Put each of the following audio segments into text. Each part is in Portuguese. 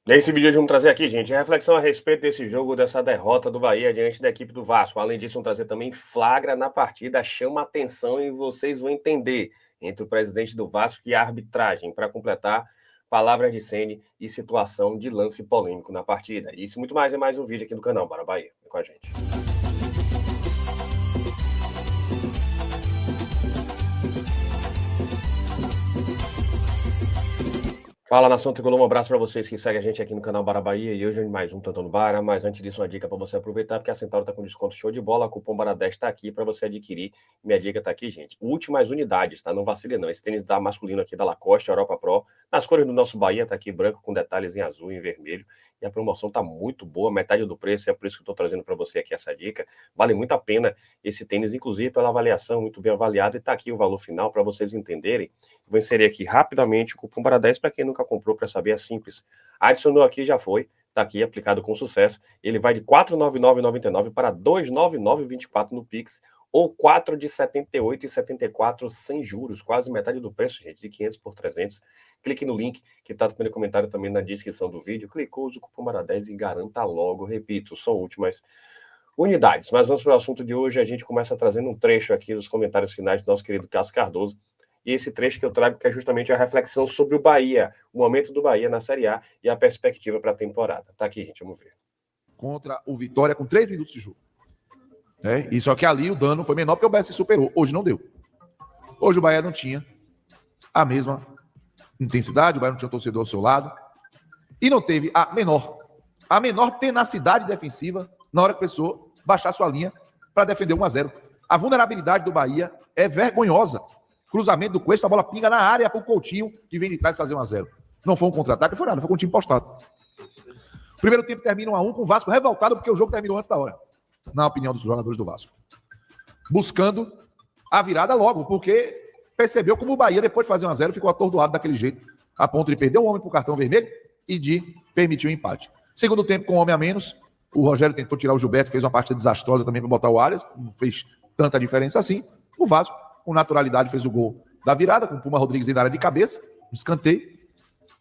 Nesse vídeo vamos trazer aqui, gente, a reflexão a respeito desse jogo, dessa derrota do Bahia diante da equipe do Vasco. Além disso, vamos trazer também flagra na partida, chama atenção e vocês vão entender entre o presidente do Vasco e a arbitragem, para completar palavras de Ceni e situação de lance polêmico na partida. Isso e muito mais em mais um vídeo aqui do canal Bora Bahia. Vem com a gente. Fala, nação tricolor, um abraço para vocês que seguem a gente aqui no canal Bora Bahia e hoje mais um Tantão no Bara, mas antes disso uma dica para você aproveitar, porque a Centauro tá com desconto show de bola, o cupom BARA10 está aqui para você adquirir, minha dica tá aqui, gente. Últimas unidades, tá? Não vacile não, esse tênis da masculino aqui da Lacoste, Europa Pro, nas cores do nosso Bahia, tá aqui branco com detalhes em azul e em vermelho, e a promoção tá muito boa, metade do preço, é por isso que eu tô trazendo para você aqui essa dica, vale muito a pena esse tênis, inclusive pela avaliação, muito bem avaliado, e tá aqui o valor final para vocês entenderem. Vou inserir aqui rapidamente o cupom BARA10 para quem nunca comprou para saber, é simples. Adicionou aqui, já foi, está aqui aplicado com sucesso. Ele vai de R$ 499,99 para R$ 299,24 no Pix ou 4 de R$ 78,74 sem juros, quase metade do preço, gente, de 500 por 300. Clique no link que está no primeiro comentário também na descrição do vídeo. Clicou, usa o cupom BARA10 e garanta logo. Repito, são últimas unidades. Mas vamos para o assunto de hoje. A gente começa trazendo um trecho aqui dos comentários finais do nosso querido Cássio Cardoso. E esse trecho que eu trago que é justamente a reflexão sobre o Bahia, o momento do Bahia na Série A e a perspectiva para a temporada. Tá aqui, gente, vamos ver. Contra o Vitória com 3 minutos de jogo. E só que ali o dano foi menor porque o Bahia se superou. Hoje não deu. Hoje o Bahia não tinha a mesma intensidade, o Bahia não tinha o torcedor ao seu lado. E não teve a menor tenacidade defensiva na hora que precisou baixar sua linha para defender 1-0. A vulnerabilidade do Bahia é vergonhosa. Cruzamento do Cuesta, a bola pinga na área para o Coutinho, que vem de trás fazer 1-0. Não foi um contra-ataque, foi nada, foi com o time postado. O primeiro tempo termina 1-1 com o Vasco revoltado porque o jogo terminou antes da hora, na opinião dos jogadores do Vasco. Buscando a virada logo, porque percebeu como o Bahia, depois de fazer 1-0, ficou atordoado daquele jeito, a ponto de perder um homem para o cartão vermelho e de permitir o empate. Segundo tempo, com um homem a menos, o Rogério tentou tirar o Gilberto, fez uma partida desastrosa também para botar o Arias, não fez tanta diferença assim. O Vasco, com naturalidade, fez o gol da virada, com o Puma Rodrigues na área de cabeça, um escanteio.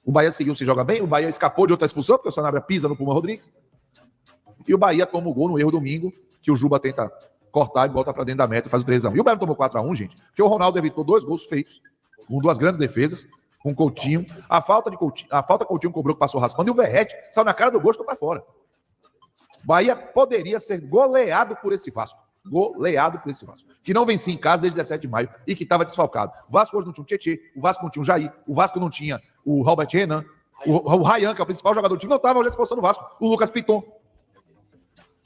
O Bahia seguiu, se joga bem. O Bahia escapou de outra expulsão, porque o Sanabria pisa no Puma Rodrigues. E o Bahia toma o gol no erro domingo, que o Juba tenta cortar e bota para dentro da meta e faz o 3-1. E o Bahia tomou 4-1, gente, porque o Ronaldo evitou 2 gols feitos, com 2 grandes defesas, com o Coutinho. A falta que o Coutinho cobrou, que passou raspando, e o Verrete saiu na cara do gol e para fora. O Bahia poderia ser goleado por esse Vasco. Que não vencia em casa desde 17 de maio e que estava desfalcado. O Vasco hoje não tinha o Tietê, o Vasco não tinha o Jair, o Vasco não tinha o Robert Renan, o Ryan, que é o principal jogador do time, não estava hoje à disposição do Vasco, o Lucas Piton.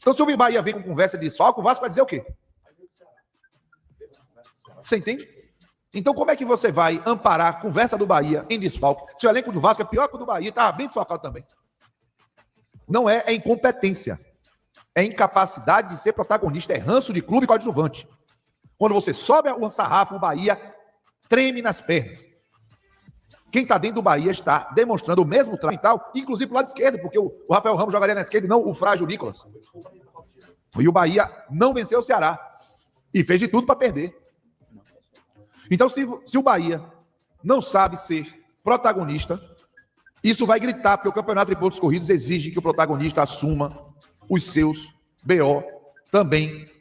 Então, se o Bahia vem com conversa de desfalco, o Vasco vai dizer o quê? Você entende? Então, como é que você vai amparar a conversa do Bahia em desfalco, se o elenco do Vasco é pior que o do Bahia e estava bem desfalcado também? Não é incompetência. É incapacidade de ser protagonista, é ranço de clube coadjuvante. Quando você sobe o sarrafo, o Bahia treme nas pernas. Quem está dentro do Bahia está demonstrando o mesmo trabalho mental, inclusive pro lado esquerdo, porque o Rafael Ramos jogaria na esquerda e não o frágil Nicolas. E o Bahia não venceu o Ceará e fez de tudo para perder. Então, se o Bahia não sabe ser protagonista, isso vai gritar, porque o Campeonato de Pontos Corridos exige que o protagonista assuma os seus BO também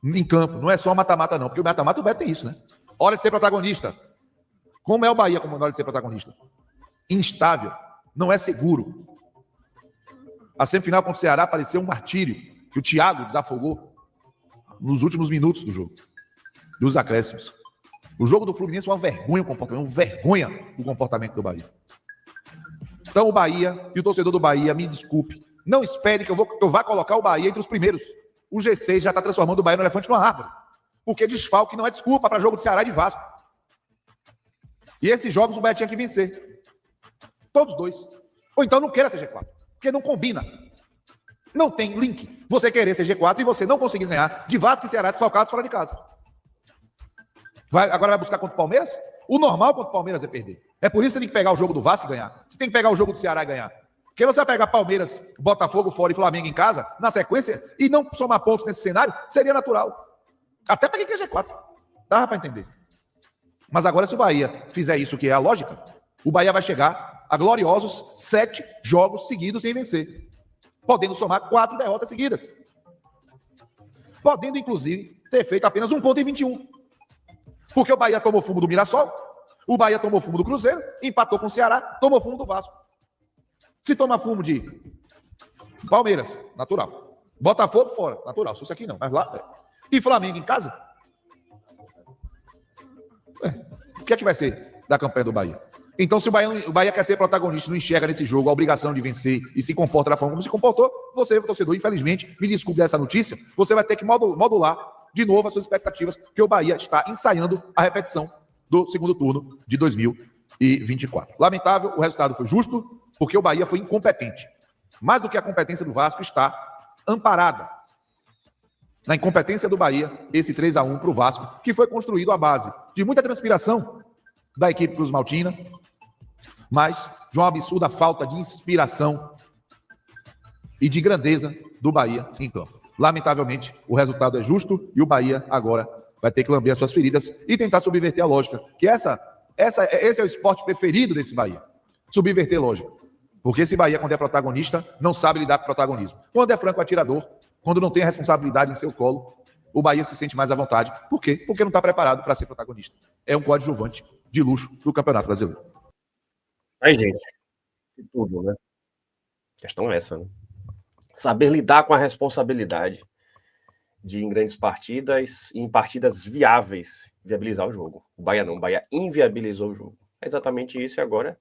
em campo. Não é só mata-mata, não. Porque o mata-mata, o Beto tem isso, né? Hora de ser protagonista. Como é o Bahia como hora de ser protagonista? Instável. Não é seguro. A semifinal contra o Ceará pareceu um martírio que o Thiago desafogou nos últimos minutos do jogo. Dos acréscimos. O jogo do Fluminense é uma vergonha o comportamento do Bahia. Então o Bahia e o torcedor do Bahia, me desculpe, não espere que eu vá colocar o Bahia entre os primeiros. O G6 já está transformando o Bahia no elefante numa árvore. Porque desfalque não é desculpa para jogo de Ceará e de Vasco. E esses jogos o Bahia tinha que vencer. Todos 2. Ou então não queira ser G4. Porque não combina. Não tem link. Você querer ser G4 e você não conseguir ganhar de Vasco e Ceará desfalcados fora de casa. Agora vai buscar contra o Palmeiras? O normal contra o Palmeiras é perder. É por isso que você tem que pegar o jogo do Vasco e ganhar. Você tem que pegar o jogo do Ceará e ganhar. Porque você vai pegar Palmeiras, Botafogo fora e Flamengo em casa, na sequência, e não somar pontos nesse cenário, seria natural. Até para quem quer G4. Dá para entender. Mas agora, se o Bahia fizer isso, que é a lógica, o Bahia vai chegar a gloriosos 7 jogos seguidos sem vencer, podendo somar 4 derrotas seguidas, podendo, inclusive, ter feito apenas 1 ponto em 21, porque o Bahia tomou fumo do Mirassol, o Bahia tomou fumo do Cruzeiro, empatou com o Ceará, tomou fumo do Vasco. Se toma fumo de Palmeiras, natural. Botafogo fora, natural. Se isso aqui não, mas lá... E Flamengo em casa? O que é que vai ser da campanha do Bahia? Então, se o Bahia quer ser protagonista, não enxerga nesse jogo a obrigação de vencer e se comporta da forma como se comportou, você, torcedor, infelizmente, me desculpe dessa notícia, você vai ter que modular de novo as suas expectativas, porque o Bahia está ensaiando a repetição do segundo turno de 2024. Lamentável, o resultado foi justo, porque o Bahia foi incompetente. Mais do que a competência do Vasco está amparada na incompetência do Bahia, esse 3-1 para o Vasco, que foi construído à base de muita transpiração da equipe Cruz Maltina, mas de uma absurda falta de inspiração e de grandeza do Bahia em campo. Lamentavelmente, o resultado é justo e o Bahia agora vai ter que lamber as suas feridas e tentar subverter a lógica, que esse é o esporte preferido desse Bahia, subverter lógica. Porque esse Bahia, quando é protagonista, não sabe lidar com o protagonismo. Quando é franco atirador, quando não tem a responsabilidade em seu colo, o Bahia se sente mais à vontade. Por quê? Porque não está preparado para ser protagonista. É um coadjuvante de luxo do Campeonato Brasileiro. Aí, gente, tudo, né? A questão é essa, né? Saber lidar com a responsabilidade de, em grandes partidas e em partidas viáveis, viabilizar o jogo. O Bahia não, o Bahia inviabilizou o jogo. É exatamente isso e agora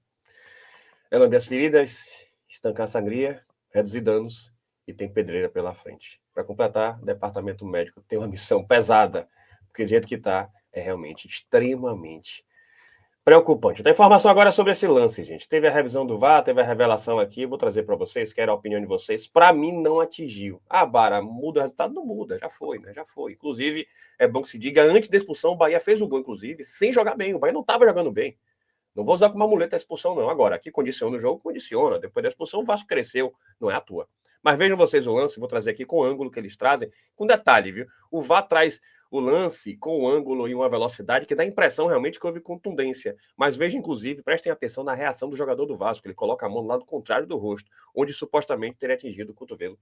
é lamber as feridas, estancar a sangria, reduzir danos e tem pedreira pela frente. Para completar, o departamento médico tem uma missão pesada, porque do jeito que está, é realmente extremamente preocupante. Então, a informação agora sobre esse lance, gente. Teve a revisão do VAR, teve a revelação aqui, vou trazer para vocês, quero a opinião de vocês. Para mim, não atingiu. Ah, Bara, muda o resultado? Não muda, já foi, né? Já foi. Inclusive, é bom que se diga, antes da expulsão, o Bahia fez o gol, inclusive, sem jogar bem. O Bahia não estava jogando bem. Não vou usar como uma muleta a expulsão, não. Agora, aqui condiciona o jogo, condiciona. Depois da expulsão, o Vasco cresceu, não é à toa. Mas vejam vocês o lance, vou trazer aqui com o ângulo que eles trazem, com detalhe, viu? O VAR traz o lance com o ângulo e uma velocidade que dá a impressão realmente que houve contundência. Mas vejam, inclusive, prestem atenção na reação do jogador do Vasco. Ele coloca a mão do lado contrário do rosto, onde supostamente teria atingido o cotovelo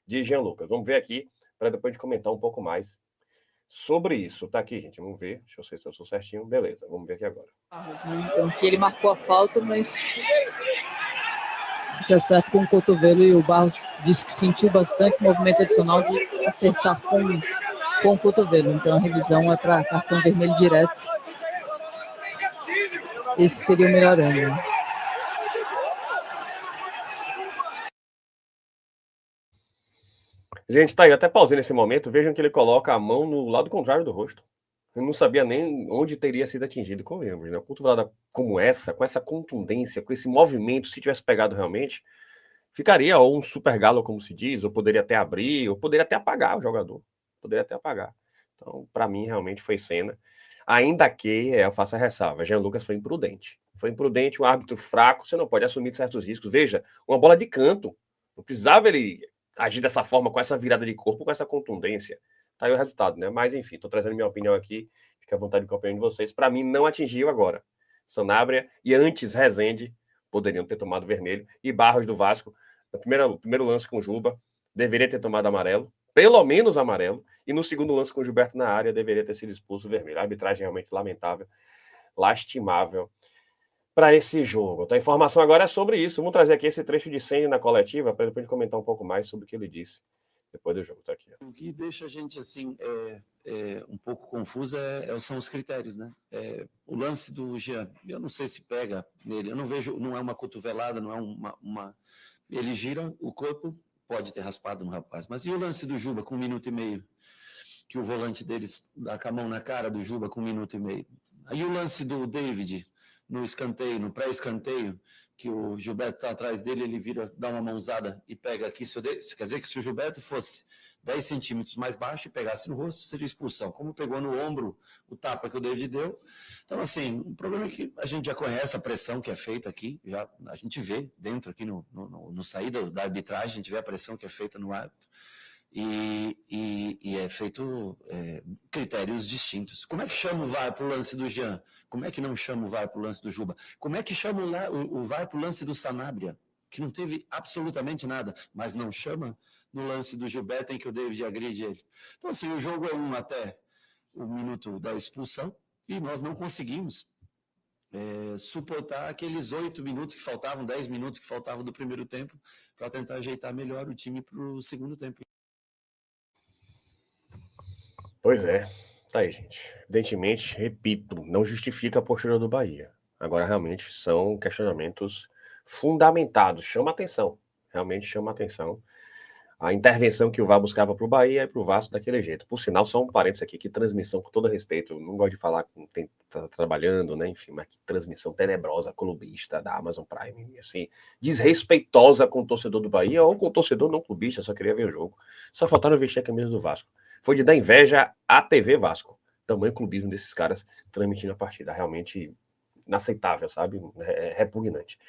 de Jean Lucas. Vamos ver aqui, para depois de comentar um pouco mais sobre isso. Tá aqui, gente, vamos ver. Deixa eu ver se eu sou certinho. Beleza, vamos ver aqui agora. Então, que ele marcou a falta, mas fica certo com o cotovelo e o Barros disse que sentiu bastante movimento adicional de acertar com o cotovelo. Então a revisão é para cartão vermelho direto. Esse seria o melhor ângulo. Gente, tá aí, até pausei nesse momento. Vejam que ele coloca a mão no lado contrário do rosto. Eu não sabia nem onde teria sido atingido. Convenhamos, né? Uma cotovelada como essa, com essa contundência, com esse movimento, se tivesse pegado realmente, ficaria ou um super galo, como se diz, ou poderia até abrir, ou poderia até apagar o jogador. Poderia até apagar. Então, para mim, realmente foi cena. Ainda que eu faça a ressalva, Jean Lucas foi imprudente. Foi imprudente, um árbitro fraco, você não pode assumir certos riscos. Veja, uma bola de canto. Não precisava ele agir dessa forma, com essa virada de corpo, com essa contundência. Tá aí o resultado, né? Mas, enfim, tô trazendo minha opinião aqui. Fique à vontade com a opinião de vocês. Para mim, não atingiu agora. Sanabria e antes Rezende poderiam ter tomado vermelho. E Barros do Vasco, no primeiro lance com o Juba, deveria ter tomado amarelo. Pelo menos amarelo. E no segundo lance com o Gilberto na área, deveria ter sido expulso vermelho. A arbitragem realmente lamentável, lastimável para esse jogo. Então, a informação agora é sobre isso. Vamos trazer aqui esse trecho de Ceni na coletiva para depois comentar um pouco mais sobre o que ele disse depois do jogo. Tá aqui. O que deixa a gente assim um pouco confuso são os critérios, né? O lance do Jean, eu não sei se pega nele, eu não vejo, não é uma cotovelada, não é uma ele gira o corpo, pode ter raspado no rapaz, mas e o lance do Juba com 1 minuto e meio? Que o volante deles dá com a mão na cara do Juba com 1 minuto e meio. Aí o lance do David no escanteio, no pré-escanteio, que o Gilberto está atrás dele, ele vira, dá uma mãozada e pega aqui. Quer dizer que se o Gilberto fosse 10 centímetros mais baixo e pegasse no rosto, seria expulsão. Como pegou no ombro o tapa que o David deu. Então, assim, o problema é que a gente já conhece a pressão que é feita aqui, já a gente vê dentro aqui no saída da arbitragem, a gente vê a pressão que é feita no árbitro. e é feito critérios distintos. Como é que chama o VAR para o lance do Jean? Como é que não chama o VAR para o lance do Juba? Como é que chama o VAR para o lance do Sanabria? Que não teve absolutamente nada, mas não chama no lance do Gilberto em que o David agride ele. Então, assim, o jogo é 1 até o minuto da expulsão e nós não conseguimos suportar aqueles 8 minutos que faltavam, 10 minutos que faltavam do primeiro tempo para tentar ajeitar melhor o time para o segundo tempo. Pois é, tá aí, gente. Evidentemente, repito, não justifica a postura do Bahia. Agora, realmente, são questionamentos fundamentados. Chama atenção, realmente chama atenção. A intervenção que o VAR buscava para o Bahia e para o Vasco daquele jeito. Por sinal, só um parênteses aqui, que transmissão, com todo respeito, eu não gosto de falar com quem está trabalhando, né, enfim, mas que transmissão tenebrosa, clubista da Amazon Prime, assim, desrespeitosa com o torcedor do Bahia ou com o torcedor não clubista, só queria ver o jogo. Só faltaram vestir a camisa do Vasco. Foi de dar inveja à TV Vasco. Tamanho clubismo desses caras transmitindo a partida. Realmente inaceitável, sabe? Repugnante.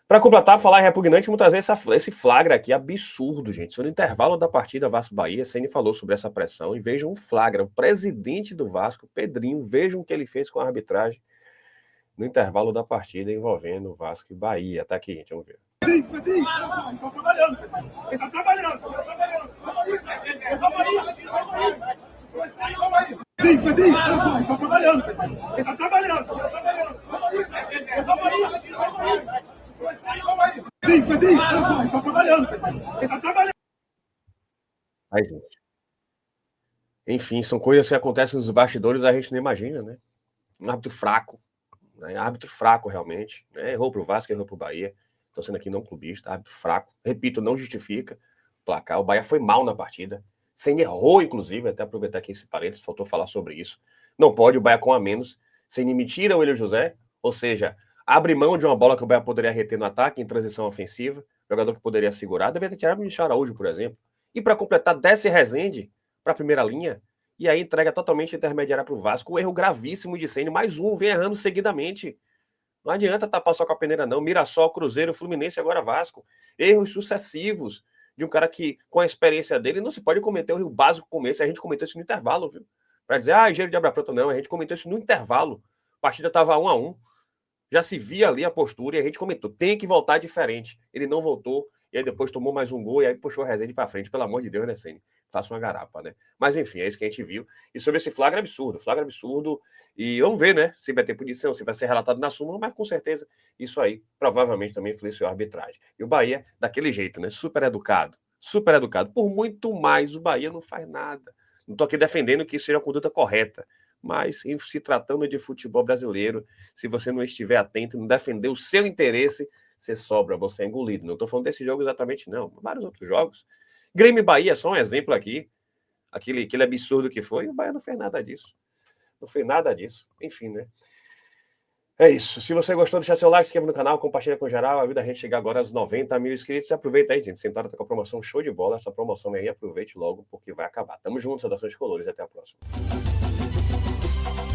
Para completar, falar em repugnante, vamos trazer esse flagra aqui absurdo, gente. Foi no intervalo da partida Vasco-Bahia, Ceni falou sobre essa pressão e vejam um flagra. O presidente do Vasco, Pedrinho, vejam o que ele fez com a arbitragem no intervalo da partida envolvendo Vasco e Bahia. Tá aqui, gente, vamos ver. Pedrinho, tá trabalhando. Ele tá trabalhando. Pedrinho, tá trabalhando. Ele tá trabalhando. Aí, gente. Enfim, são coisas que acontecem nos bastidores, a gente não imagina, né? Um árbitro fraco, né? Árbitro fraco realmente, né? Errou pro Vasco, errou pro Bahia. Tô sendo aqui não clubista, árbitro fraco. Repito, não justifica o placar. O Bahia foi mal na partida. Ceni errou, inclusive, até aproveitar aqui esse parênteses, faltou falar sobre isso. Não pode o Bahia com a menos. Ceni me tira o Willian José, ou seja, abre mão de uma bola que o Bahia poderia reter no ataque, em transição ofensiva, jogador que poderia segurar, deveria ter tirado o Michel Araújo, por exemplo. E para completar, desce Rezende para a primeira linha, e aí entrega totalmente intermediária para o Vasco. O erro gravíssimo de Ceni, mais um, vem errando seguidamente. Não adianta tapar só com a peneira, não. Mirassol, Cruzeiro, Fluminense, agora Vasco. Erros sucessivos de um cara que, com a experiência dele, não se pode cometer o erro básico como esse. A gente comentou isso no intervalo, viu? Para dizer, engenheiro de Abra Pronto, não. A gente comentou isso no intervalo. A partida estava 1-1. Já se via ali a postura e a gente comentou, tem que voltar diferente. Ele não voltou, e aí depois tomou mais um gol, e aí puxou a Rezende para frente. Pelo amor de Deus, né, Ceni? Faça uma garapa, né? Mas enfim, é isso que a gente viu. E sobre esse flagra absurdo. E vamos ver, né, se vai ter punição, se vai ser relatado na súmula, mas com certeza isso aí provavelmente também influenciou a arbitragem. E o Bahia, daquele jeito, né, super educado. Por muito mais, o Bahia não faz nada. Não estou aqui defendendo que isso seja a conduta correta, mas em se tratando de futebol brasileiro, se você não estiver atento, não defender o seu interesse, você sobra, você é engolido. Não estou falando desse jogo exatamente, não. Vários outros jogos. Grêmio e Bahia, só um exemplo aqui. Aquele absurdo que foi, o Bahia não fez nada disso. Não fez nada disso. Enfim, né? É isso. Se você gostou, deixa seu like, se inscreva no canal, compartilha com geral. Ajuda a gente a chegar agora aos 90 mil inscritos. E aproveita aí, gente. Sentaram com a promoção show de bola. Essa promoção aí, aproveite logo, porque vai acabar. Tamo junto, saudações colores. Até a próxima.